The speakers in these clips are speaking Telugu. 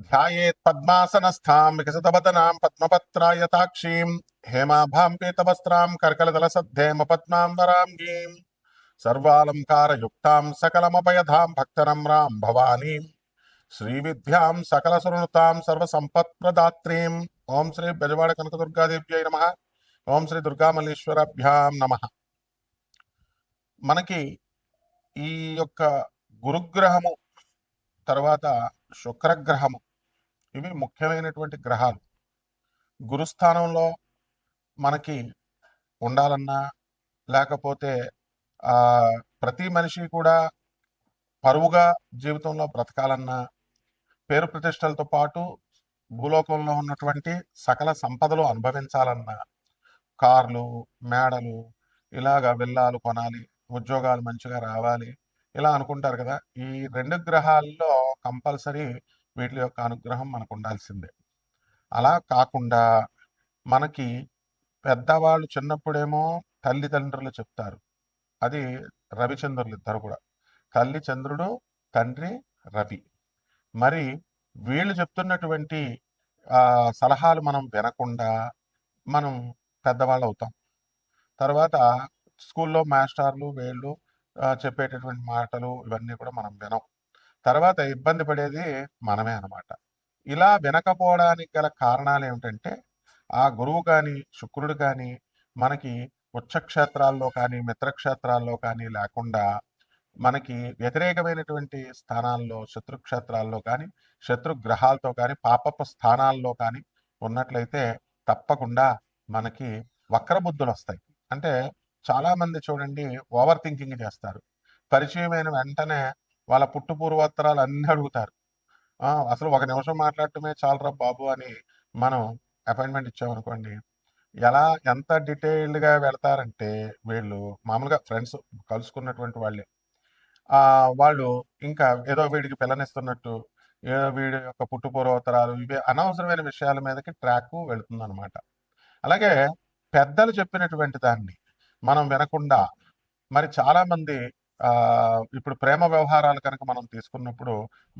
ధ్యాయేత్ పద్మాసనస్థాం వికసితవదనాం పద్మపత్రాయతాక్షీం హేమాభాం పీతవస్త్రాం కర్కలదలసద్ధేమ పద్మాం వరాంగీం సర్వాలంకారయుక్తాం సకలమపయధాం భక్తనమ్రాం భవానీం శ్రీవిద్యాం సకలసునృతాం సర్వసంపత్ప్రదాత్రీం. ఓం శ్రీ బెజవాడ కనకదుర్గాదేవ్యై నమః. ఓం శ్రీ దుర్గామల్లీశ్వరాభ్యాం నమః. మనకి ఈ యొక్క గురుగ్రహము తర్వాత శుక్రగ్రహము ఇవి ముఖ్యమైనటువంటి గ్రహాలు. గురుస్థానంలో మనకి ఉండాలన్నా లేకపోతే ప్రతి మనిషి కూడా పరువుగా జీవితంలో బ్రతకాలన్నా, పేరు ప్రతిష్టలతో పాటు భూలోకంలో ఉన్నటువంటి సకల సంపదలు అనుభవించాలన్నా, కార్లు, మేడలు, ఇలాగా విల్లాలు కొనాలి, ఉద్యోగాలు మంచిగా రావాలి, ఇలా అనుకుంటారు కదా. ఈ 2 గ్రహాల్లో కంపల్సరీ వీటి యొక్క అనుగ్రహం మనకు ఉండాల్సిందే. అలా కాకుండా మనకి పెద్దవాళ్ళు చిన్నప్పుడేమో తల్లిదండ్రులు చెప్తారు. అది రవిచంద్రులు ఇద్దరు కూడా. తల్లి చంద్రుడు, తండ్రి రవి. మరి వీళ్ళు చెప్తున్నటువంటి సలహాలు మనం వినకుండా మనం పెద్దవాళ్ళు అవుతాం. తర్వాత స్కూల్లో మాస్టర్లు వీళ్ళు చెప్పేటటువంటి మాటలు ఇవన్నీ కూడా మనం వినం. తర్వాత ఇబ్బంది పడేది మనమే అన్నమాట. ఇలా వినకపోవడానికి గల కారణాలు ఏమిటంటే, ఆ గురువు కానీ శుక్రుడు కానీ మనకి ఉచ్చక్షేత్రాల్లో కానీ మిత్రక్షేత్రాల్లో కానీ లేకుండా మనకి వ్యతిరేకమైనటువంటి స్థానాల్లో శత్రుక్షేత్రాల్లో కానీ శత్రు గ్రహాలతో కానీ పాపపు స్థానాల్లో కానీ ఉన్నట్లయితే తప్పకుండా మనకి వక్రబుద్ధులు వస్తాయి. అంటే చాలామంది చూడండి ఓవర్ థింకింగ్ చేస్తారు. పరిచయమైన వెంటనే వాళ్ళ పుట్టు పూర్వోత్తరాలు అన్నీ అడుగుతారు. అసలు ఒక నిమిషం మాట్లాడటమే చాలరా బాబు అని మనం అపాయింట్మెంట్ ఇచ్చామనుకోండి, ఎంత డీటెయిల్డ్గా వెళతారంటే వీళ్ళు మామూలుగా ఫ్రెండ్స్ కలుసుకున్నటువంటి వాళ్ళే వాళ్ళు ఇంకా ఏదో వీడికి పిల్లనిస్తున్నట్టు ఏదో వీడి యొక్క పుట్టు పూర్వోత్తరాలు ఇవే అనవసరమైన విషయాల మీదకి ట్రాక్ వెళుతుందన్నమాట. అలాగే పెద్దలు చెప్పినటువంటి దాన్ని మనం వినకుండా మరి చాలామంది ఇప్పుడు ప్రేమ వ్యవహారాలు కనుక మనం తీసుకున్నప్పుడు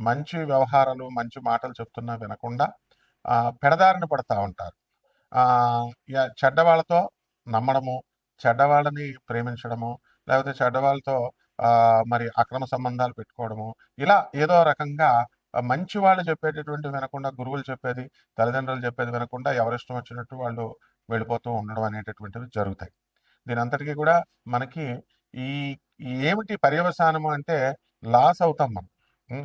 మంచి వ్యవహారాలు మంచి మాటలు చెప్తున్నా వినకుండా పెడదారిన పడతా ఉంటారు. చెడ్డవాళ్ళతో నమ్మడము, చెడ్డవాళ్ళని ప్రేమించడము, లేకపోతే చెడ్డవాళ్ళతో మరి అక్రమ సంబంధాలు పెట్టుకోవడము, ఇలా ఏదో రకంగా మంచి వాళ్ళు చెప్పేటటువంటి వినకుండా గురువులు చెప్పేది, తల్లిదండ్రులు చెప్పేది వినకుండా ఎవరిష్టం వచ్చినట్టు వాళ్ళు వెళ్ళిపోతూ ఉండడం అనేటటువంటివి జరుగుతాయి. దీని అంతటికీ కూడా మనకి ఈ ఏమిటి పర్యవసానము అంటే లాస్ అవుతాం మనం.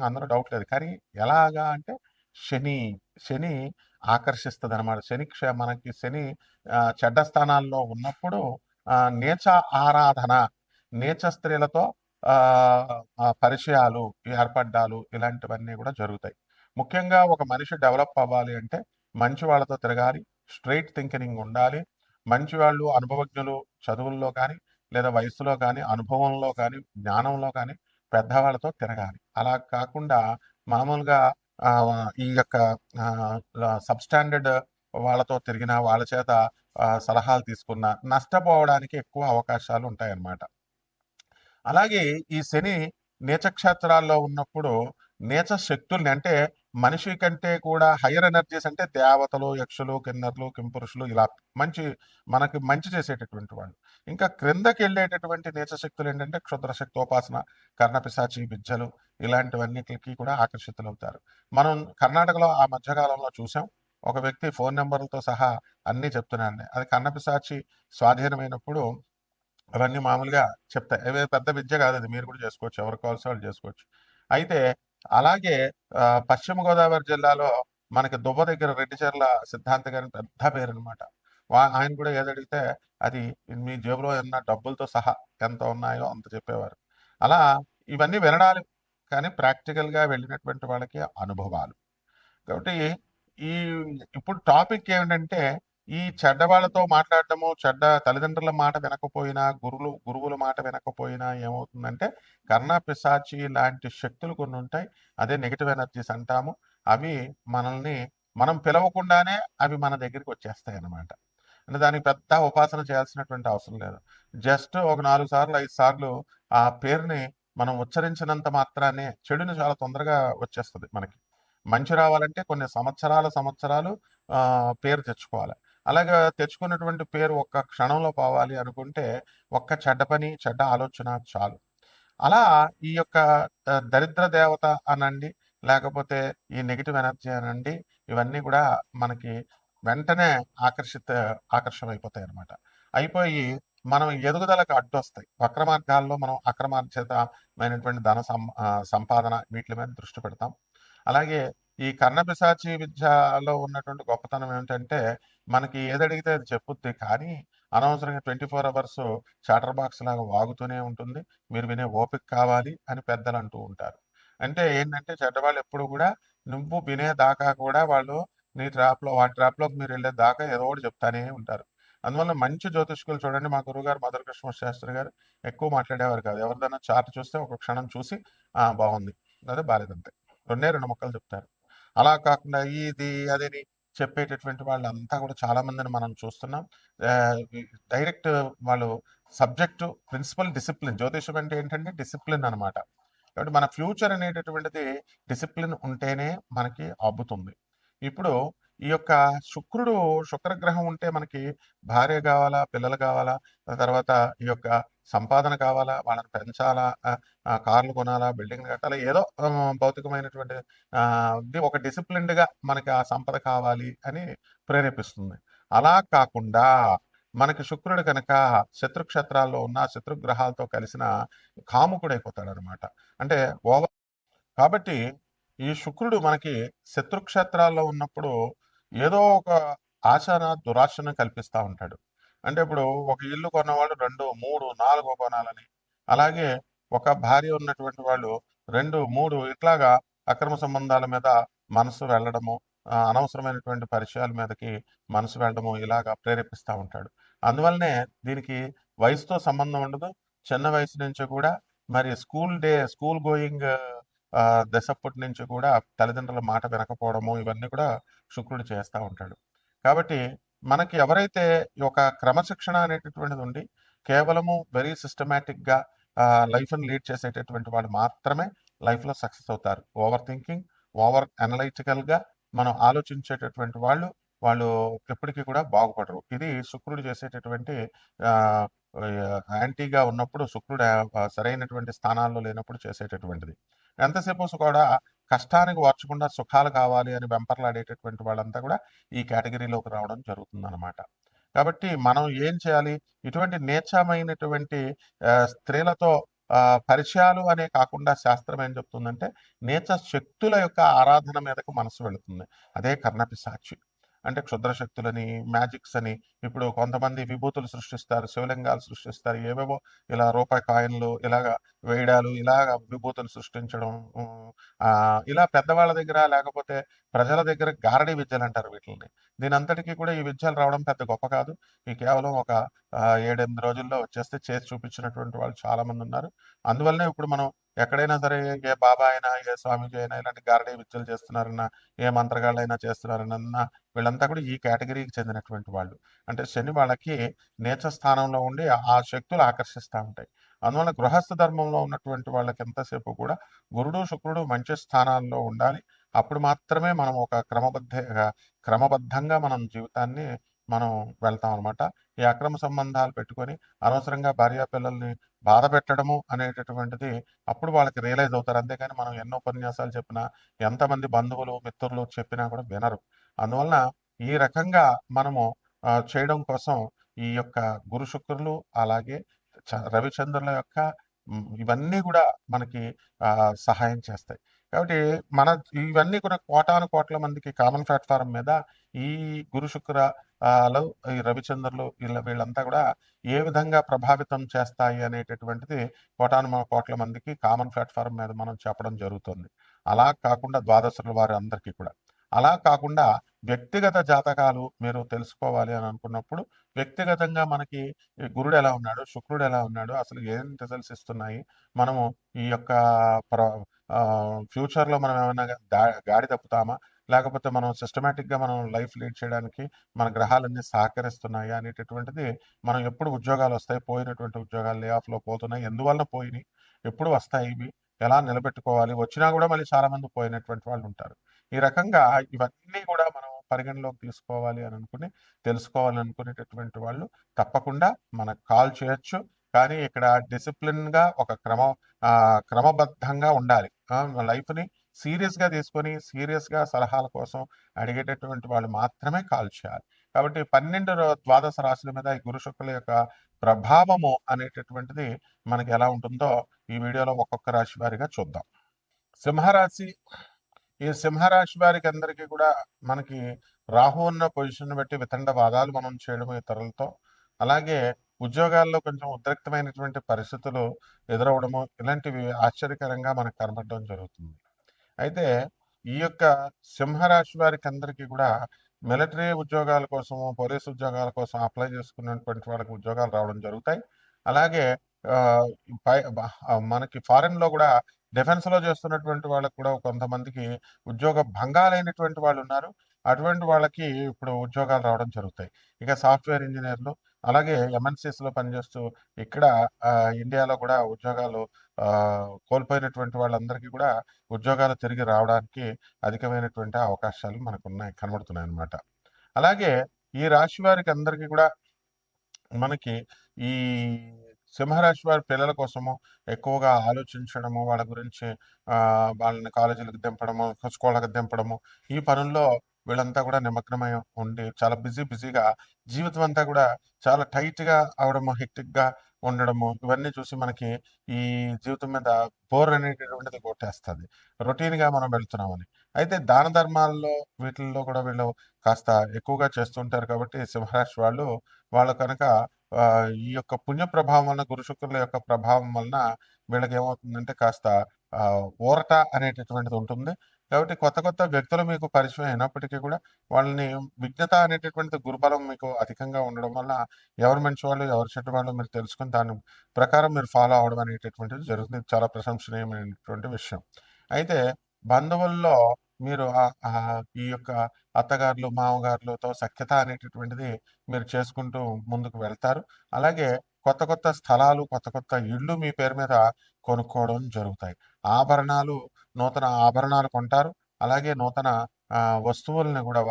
అందులో డౌట్ లేదు. కానీ ఎలాగా అంటే శని శని ఆకర్షిస్తుంది అనమాట. మనకి శని చెడ్డ స్థానాల్లో ఉన్నప్పుడు నీచ ఆరాధన, నీచ స్త్రీలతో పరిచయాలు ఏర్పడ్డాలు ఇలాంటివన్నీ కూడా జరుగుతాయి. ముఖ్యంగా ఒక మనిషి డెవలప్ అవ్వాలి అంటే మంచి వాళ్ళతో తిరగాలి, స్ట్రైట్ థింకింగ్ ఉండాలి, మంచి వాళ్ళు అనుభవజ్ఞులు చదువుల్లో కానీ లేదా వయసులో కానీ అనుభవంలో కానీ జ్ఞానంలో కానీ పెద్దవాళ్ళతో తిరగాలి. అలా కాకుండా మామూలుగా ఈ యొక్క సబ్స్టాండర్డ్ వాళ్ళతో తిరిగిన వాళ్ళ చేత సలహాలు తీసుకున్న నష్టపోవడానికి ఎక్కువ అవకాశాలు ఉంటాయన్నమాట. అలాగే ఈ శని నీచక్షేత్రాల్లో ఉన్నప్పుడు నీచ శక్తుల్ని అంటే మనిషి కంటే కూడా హయ్యర్ ఎనర్జీస్ అంటే దేవతలు, యక్షులు, కిన్నర్లు, కింపురుషులు ఇలా మనకి మంచి చేసేటటువంటి వాళ్ళు. ఇంకా క్రిందకి వెళ్ళేటటువంటి నీచ శక్తులు ఏంటంటే క్షుద్ర శక్తోపాసన, కర్ణపిశాచి విద్యలు ఇలాంటివన్నిటికి కూడా ఆకర్షితులవుతారు. మనం కర్ణాటకలో ఆ మధ్యకాలంలో చూసాం. ఒక వ్యక్తి ఫోన్ నెంబర్లతో సహా అన్నీ చెప్తున్నాడు. అది కర్ణపిశాచి స్వాధీనమైనప్పుడు అవన్నీ మామూలుగా చెప్తాయి. అవి పెద్ద విద్య కాదు, అది మీరు కూడా చేసుకోవచ్చు, ఎవరికి కావాల్సిన వాళ్ళు చేసుకోవచ్చు. అయితే అలాగే పశ్చిమ గోదావరి జిల్లాలో మనకి దువ్వ దగ్గర రెడ్డిచెర్ల సిద్ధాంత గారి పెద్ద పేరు అనమాట. ఆయన కూడా ఏదడిగితే అది మీ జేబులో ఉన్న డబ్బులతో సహా ఎంత ఉన్నాయో అంత చెప్పేవారు. అలా ఇవన్నీ వినడాలు కానీ ప్రాక్టికల్గా వెళ్ళినటువంటి వాళ్ళకి అనుభవాలు. కాబట్టి ఈ ఇప్పుడు టాపిక్ ఏమిటంటే ఈ చెడ్డవాళ్ళతో మాట్లాడటము, చెడ్డ తల్లిదండ్రుల మాట వినకపోయినా, గురువుల మాట వినకపోయినా ఏమవుతుందంటే కర్ణ పిశాచి లాంటి శక్తులు కొన్ని ఉంటాయి. అదే నెగిటివ్ ఎనర్జీస్ అంటాము. అవి మనల్ని మనం పిలవకుండానే అవి మన దగ్గరికి వచ్చేస్తాయి అన్నమాట. అంటే దానికి పెద్ద ఉపాసన చేయాల్సినటువంటి అవసరం లేదు. జస్ట్ ఒక 4 సార్లు 5 సార్లు ఆ పేరుని మనం ఉచ్చరించినంత మాత్రానే చెడుని చాలా తొందరగా వచ్చేస్తుంది మనకి. మంచి రావాలంటే కొన్ని సంవత్సరాలు పేరు తెచ్చుకోవాలి. అలాగా తెచ్చుకున్నటువంటి పేరు ఒక్క క్షణంలో పోవాలి అనుకుంటే ఒక్క చెడ్డ పని, చెడ్డ ఆలోచన చాలు. అలా ఈ యొక్క దరిద్ర దేవత అనండి, లేకపోతే ఈ నెగెటివ్ ఎనర్జీ అనండి, ఇవన్నీ కూడా మనకి వెంటనే ఆకర్షమైపోతాయన్నమాట. అయిపోయి మనం ఎదుగుదలకు అడ్డొస్తాయి. వక్ర మార్గాల్లో మనం అక్రమార్జితమైనటువంటి సంపాదన వీట్లి మీద దృష్టి పెడతాం. అలాగే ఈ కర్ణపిశాచి విద్యలో ఉన్నటువంటి గొప్పతనం ఏమిటంటే, మనకి ఏదడిగితే అది చెప్పుద్ది. కానీ అనవసరంగా 24 అవర్స్ చాటర్ బాక్స్ లాగా వాగుతూనే ఉంటుంది. మీరు వినే ఓపిక కావాలి అని పెద్దలు అంటూ ఉంటారు. అంటే ఏంటంటే చెడ్డవాళ్ళు ఎప్పుడు కూడా నువ్వు వినేదాకా కూడా వాళ్ళు వాటి ట్రాప్‌లోకి మీరెళ్ళే దాకా ఏదో ఒకటి చెప్తానే ఉంటారు. అందువల్ల మంచి జ్యోతిష్కులు చూడండి, మా గురువుగారు మధుర కృష్ణ శాస్త్రి గారు ఎక్కువ మాట్లాడేవారు కాదు. ఎవరిదైనా చార్ట్ చూస్తే ఒక క్షణం చూసి, బాగుంది. లేదా బాలేదంతే. రెండే 2 ముక్కలు చెప్తారు. అలా కాకుండా ఇది, అదని చెప్పేటటువంటి వాళ్ళంతా కూడా చాలా మందిని మనం చూస్తున్నాం. డైరెక్ట్ వాళ్ళు సబ్జెక్టు, ప్రిన్సిపల్, డిసిప్లిన్. జ్యోతిషం అంటే ఏంటంటే డిసిప్లిన్ అనమాట. కాబట్టి మన ఫ్యూచర్ అనేటటువంటిది డిసిప్లిన్ ఉంటేనే మనకి అబ్బుతుంది. ఇప్పుడు ఈ యొక్క శుక్రగ్రహం ఉంటే మనకి భార్య కావాలా, పిల్లలు కావాలా, తర్వాత ఈ యొక్క సంపాదన కావాలా, వాళ్ళని పెంచాలా, కార్లు కొనాలా, బిల్డింగ్లు కట్టాలా, ఏదో భౌతికమైనటువంటి ఇది ఒక డిసిప్లిన్డ్గా మనకి ఆ సంపద కావాలి అని ప్రేరేపిస్తుంది. అలా కాకుండా మనకి శుక్రుడు కనుక శత్రుక్షేత్రాల్లో ఉన్న శత్రుగ్రహాలతో కలిసిన కాముకుడైపోతాడు అనమాట. అంటే ఓవర్ కాబట్టి ఈ శుక్రుడు మనకి శత్రుక్షేత్రాల్లో ఉన్నప్పుడు ఏదో ఒక దురాశను కల్పిస్తూ ఉంటాడు. అంటే ఇప్పుడు ఒక ఇల్లు కొన్నవాళ్ళు 2, 3, 4 కొనాలని, అలాగే ఒక భార్య ఉన్నటువంటి వాళ్ళు 2, 3 ఇట్లాగా అక్రమ సంబంధాల మీద మనసు వెళ్ళడము, అనవసరమైనటువంటి పరిచయాల మీదకి మనసు వెళ్ళడము ఇలాగా ప్రేరేపిస్తూ ఉంటాడు. అందువల్లనే దీనికి వయసుతో సంబంధం ఉండదు. చిన్న వయసు నుంచి కూడా మరి స్కూల్ గోయింగ్ దశప్పటి నుంచి కూడా తల్లిదండ్రుల మాట వినకపోవడము ఇవన్నీ కూడా శుక్రుడు చేస్తూ ఉంటాడు. కాబట్టి మనకి ఎవరైతే ఈ ఒక క్రమశిక్షణ అనేటటువంటిది ఉండి కేవలము వెరీ సిస్టమేటిక్గా లైఫ్ని లీడ్ చేసేటటువంటి వాళ్ళు మాత్రమే లైఫ్లో సక్సెస్ అవుతారు. ఓవర్ థింకింగ్, ఓవర్ అనలైటికల్గా మనం ఆలోచించేటటువంటి వాళ్ళు ఎప్పటికీ కూడా బాగుపడరు. ఇది శుక్రుడు చేసేటటువంటి ఆ, యాంటీగా ఉన్నప్పుడు శుక్రుడు సరైనటువంటి స్థానాల్లో లేనప్పుడు చేసేటటువంటిది. ఎంతసేపు కూడా కష్టానికి ఓర్చకుండా సుఖాలు కావాలి అని వెంపర్లాడేటటువంటి వాళ్ళంతా కూడా ఈ కేటగిరీలోకి రావడం జరుగుతుందన్నమాట. కాబట్టి మనం ఏం చేయాలి? ఇటువంటి నీచమైనటువంటి స్త్రీలతో పరిచయాలు అనే కాకుండా శాస్త్రం ఏం చెప్తుందంటే నీచ శక్తుల యొక్క ఆరాధన మీదకు మనసు వెళుతుంది. అదే కర్ణపిశాచి. అంటే క్షుద్ర శక్తులని, మ్యాజిక్స్ అని, ఇప్పుడు కొంతమంది విభూతులు సృష్టిస్తారు, శివలింగాలు సృష్టిస్తారు, ఏవేవో ఇలా రూపాయి కాయిన్లు ఇలాగా వేయడాలు, ఇలాగ విభూతులు సృష్టించడం, ఇలా పెద్దవాళ్ళ దగ్గర లేకపోతే ప్రజల దగ్గర గారడీ విద్యలు అంటారు వీటిని. దీనంతటికీ కూడా ఈ విద్యలు రావడం పెద్ద గొప్ప కాదు. ఈ కేవలం ఒక 7-8 రోజుల్లో వచ్చేస్తే చేసి చూపించినటువంటి వాళ్ళు చాలా మంది ఉన్నారు. అందువల్లనే ఇప్పుడు మనం ఎక్కడైనా సరే ఏ బాబా అయినా, ఏ స్వామీజీ అయినా ఇలాంటి గారడీ విద్యలు చేస్తున్నారన్నా, ఏ మంత్రగాళ్ళైనా చేస్తున్నారన్నా వీళ్ళంతా కూడా ఈ కేటగిరీకి చెందినటువంటి వాళ్ళు. అంటే శని వాళ్ళకి నీచ స్థానంలో ఉండి ఆ శక్తులు ఆకర్షిస్తూ ఉంటాయి. అందువల్ల గృహస్థ ధర్మంలో ఉన్నటువంటి వాళ్ళకి ఎంతసేపు కూడా గురుడు, శుక్రుడు మంచి స్థానాల్లో ఉండాలి. అప్పుడు మాత్రమే మనం ఒక క్రమబద్ధంగా మనం జీవితాన్ని మనం వెళ్తాం అనమాట. ఈ అక్రమ సంబంధాలు పెట్టుకొని అనవసరంగా భార్యా పిల్లల్ని బాధ పెట్టడము అనేటటువంటిది అప్పుడు వాళ్ళకి రియలైజ్ అవుతారు. అంతేగాని మనం ఎన్నో ఉపన్యాసాలు చెప్పినా, ఎంతమంది బంధువులు, మిత్రులు చెప్పినా కూడా వినరు. అందువలన ఈ రకంగా మనము చేయడం కోసం ఈ యొక్క గురు శుక్రులు అలాగే రవిచంద్రుల యొక్క ఇవన్నీ కూడా మనకి సహాయం చేస్తాయి. కాబట్టి మన ఇవన్నీ కూడా కోటాను కోట్ల మందికి కామన్ ప్లాట్ఫారం మీద ఈ గురు శుక్ర ఈ రవిచంద్రులు వీళ్ళంతా కూడా ఏ విధంగా ప్రభావితం చేస్తాయి అనేటటువంటిది కోట్ల మందికి కామన్ ప్లాట్ఫారం మీద మనం చెప్పడం జరుగుతుంది. అలా కాకుండా ద్వాదశుల వారి అందరికీ కూడా అలా కాకుండా వ్యక్తిగత జాతకాలు మీరు తెలుసుకోవాలి అని అనుకున్నప్పుడు వ్యక్తిగతంగా మనకి ఈ గురుడు ఎలా ఉన్నాడు, శుక్రుడు ఎలా ఉన్నాడు, అసలు ఏం రిజల్ట్స్ ఇస్తున్నాయి, మనము ఈ యొక్క ఫ్యూచర్లో మనం ఏమైనా గాడి తప్పుతామా, లేకపోతే మనం సిస్టమేటిక్గా మనం లైఫ్ లీడ్ చేయడానికి మన గ్రహాలన్నీ సహకరిస్తున్నాయా అనేటటువంటిది, మనం ఎప్పుడు ఉద్యోగాలు వస్తాయి, పోయినటువంటి ఉద్యోగాలు లే ఆఫ్లో పోతున్నాయి, ఎందువలన పోయినాయి, ఎప్పుడు వస్తాయి ఇవి, ఎలా నిలబెట్టుకోవాలి, వచ్చినా కూడా మళ్ళీ చాలా మంది పోయినటువంటి వాళ్ళు ఉంటారు. ఈ రకంగా ఇవన్నీ కూడా మనం పరిగణలోకి తీసుకోవాలి అని అనుకుని, తెలుసుకోవాలని అనుకునేటటువంటి వాళ్ళు తప్పకుండా మనకు కాల్ చేయొచ్చు. కానీ ఇక్కడ డిసిప్లిన్‌గా ఒక క్రమబద్ధంగా ఉండాలి. లైఫ్‌ని సీరియస్‌గా తీసుకొని, సీరియస్‌గా సలహాల కోసం అడిగేటటువంటి వాళ్ళు మాత్రమే కాల్ చేయాలి. కాబట్టి 12 ద్వాదశ రాశుల మీద ఈ గురు శుక్రుల యొక్క ప్రభావము అనేటటువంటిది మనకి ఎలా ఉంటుందో ఈ వీడియోలో ఒక్కొక్క రాశి వారిగా చూద్దాం. సింహరాశి ఈ సింహరాశి వారికి అందరికీ కూడా మనకి రాహు ఉన్న పొజిషన్ బట్టి వితండ వాదాలు మనం చేయడం ఇతరులతో, అలాగే ఉద్యోగాల్లో కొంచెం ఉద్రిక్తమైనటువంటి పరిస్థితులు ఎదురవడము, ఇలాంటివి ఆశ్చర్యకరంగా మనకు కనబడడం జరుగుతుంది. అయితే ఈ యొక్క సింహరాశి వారికి అందరికీ కూడా మిలిటరీ ఉద్యోగాల కోసము, పోలీసు ఉద్యోగాల కోసం అప్లై చేసుకున్నటువంటి వాళ్ళకి ఉద్యోగాలు రావడం జరుగుతాయి. అలాగే ఆహ్, మనకి ఫారెన్‌లో కూడా డిఫెన్స్‌లో చేస్తున్నటువంటి వాళ్ళకి కూడా కొంతమందికి ఉద్యోగ భంగాలైనటువంటి వాళ్ళున్నారు. అటువంటి వాళ్ళకి ఇప్పుడు ఉద్యోగాలు రావడం జరుగుతాయి. ఇక సాఫ్ట్‌వేర్ ఇంజినీర్లు, అలాగే ఎంఎన్‌సీస్‌లో పనిచేస్తూ ఇక్కడ ఇండియాలో కూడా ఉద్యోగాలు కోల్పోయినటువంటి వాళ్ళందరికీ కూడా ఉద్యోగాలు తిరిగి రావడానికి అధికమైనటువంటి అవకాశాలు మనకున్నాయి, కనబడుతున్నాయన్నమాట. అలాగే ఈ రాశి వారికి అందరికీ కూడా మనకి ఈ సింహరాశి వారి పిల్లల కోసము ఎక్కువగా ఆలోచించడము, వాళ్ళ గురించి వాళ్ళని కాలేజీలకు దింపడము, స్కూళ్ళకి దింపడము, ఈ పనుల్లో వీళ్ళంతా కూడా నిమగ్నమై ఉండి చాలా బిజీగా జీవితం అంతా కూడా చాలా టైట్‌గా అవ్వడము, హెక్టిక్‌గా ఉండడము, ఇవన్నీ చూసి మనకి ఈ జీవితం మీద బోర్ అనేటటువంటిది కొట్టేస్తది. రొటీన్‌గా మనం వెళ్తున్నామని. అయితే దాన ధర్మాల్లో వీటిల్లో కూడా వీళ్ళు కాస్త ఎక్కువగా చేస్తుంటారు కాబట్టి సింహరాశి వాళ్ళు కనుక ఈ యొక్క పుణ్య ప్రభావం వలన, గురు శుక్రుల యొక్క ప్రభావం వలన వీళ్ళకేమవుతుందంటే కాస్త ఊరట అనేటటువంటిది ఉంటుంది. కాబట్టి కొత్త వ్యక్తులు మీకు పరిచయం అయినప్పటికీ కూడా వాళ్ళని విజ్ఞత అనేటటువంటిది గురుబలం మీకు అధికంగా ఉండడం వల్ల ఎవరు మంచివాళ్ళు, ఎవరు చెడ్డవాళ్ళు మీరు తెలుసుకొని దాని ప్రకారం మీరు ఫాలో అవ్వడం అనేటటువంటిది జరుగుతుంది. ఇది చాలా ప్రశంసనీయమైనటువంటి విషయం. అయితే బంధువుల్లో మీరు ఈ యొక్క అత్తగారులు, మామగారులతో సఖ్యత అనేటటువంటిది మీరు చేసుకుంటూ ముందుకు వెళ్తారు. అలాగే కొత్త స్థలాలు, కొత్త ఇళ్ళు మీ పేరు మీద కొనుక్కోవడం జరుగుతాయి. నూతన ఆభరణాలు కొంటారు. అలాగే నూతన వస్తువుల్ని కూడా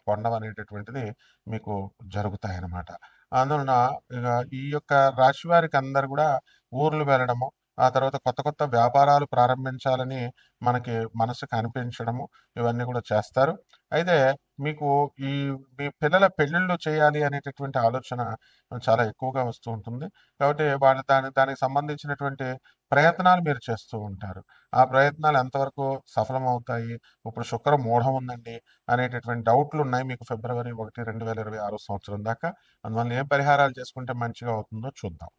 కొనడం అనేటటువంటిది మీకు జరుగుతాయన్నమాట. అందువలన ఇగ ఈ యొక్క రాశి వారికి అందరూ కూడా ఊర్లు వెళ్ళడము, ఆ తర్వాత కొత్త వ్యాపారాలు ప్రారంభించాలని మనకి మనసుకు అనిపించడము, ఇవన్నీ కూడా చేస్తారు. అయితే మీకు ఈ మీ పిల్లల పెళ్ళిళ్ళు చేయాలి అనేటటువంటి ఆలోచన చాలా ఎక్కువగా వస్తూ ఉంటుంది. కాబట్టి వాళ్ళు దానికి సంబంధించినటువంటి ప్రయత్నాలు మీరు చేస్తూ ఉంటారు. ఆ ప్రయత్నాలు ఎంతవరకు సఫలమవుతాయి? ఇప్పుడు శుక్ర మూఢం ఉందండి అనేటటువంటి డౌట్లున్నాయి మీకు ఫిబ్రవరి 1, 2026 సంవత్సరం దాకా. అందువల్ల ఏ పరిహారాలు చేసుకుంటే మంచిగా అవుతుందో చూద్దాం.